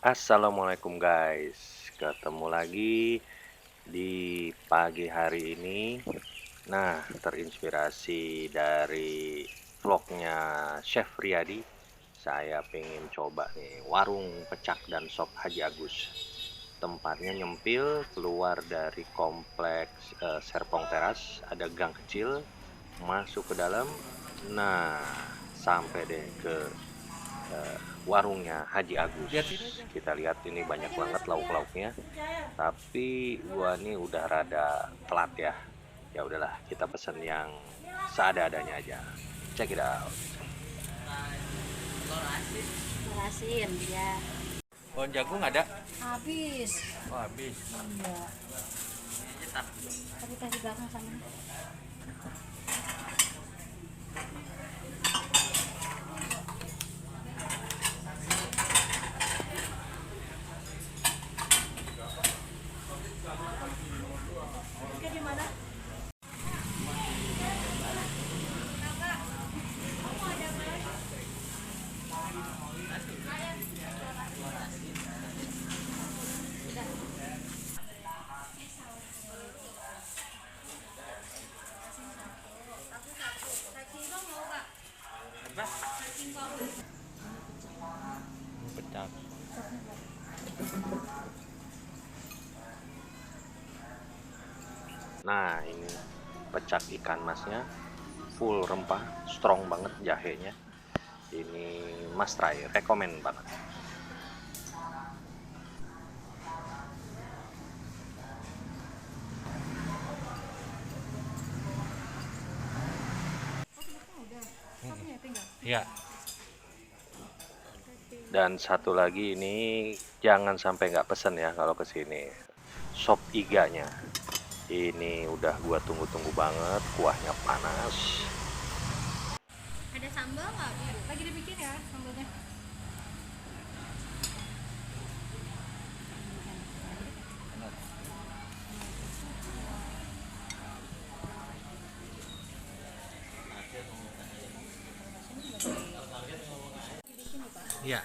Assalamualaikum guys, ketemu lagi di pagi hari ini. Nah, terinspirasi dari vlognya Chef Riyadi, saya pengen coba nih warung pecak dan sop Haji Agus. Tempatnya nyempil keluar dari kompleks Serpong Teras, ada gang kecil, masuk ke dalam. Nah, sampai deh ke warungnya Haji Agus. Kita lihat ini banyak banget lauk-lauknya. Tapi gua nih udah rada telat ya. Ya udahlah, kita pesen yang seada-adanya aja. Check it out. Merasin ya. Pohon jagung ada? Habis. Oh, habis. Iya. Tapi kasih belakang sama. Pecak. Nah, ini pecak ikan masnya full rempah, strong banget jahenya. Ini must try, rekomen banget. Iya. Dan satu lagi ini jangan sampai nggak pesen ya kalau kesini. Sop iganya. Ini udah gua tunggu-tunggu banget, kuahnya panas. Ada sambal nggak? Lagi dibikin ya sambalnya. Iya.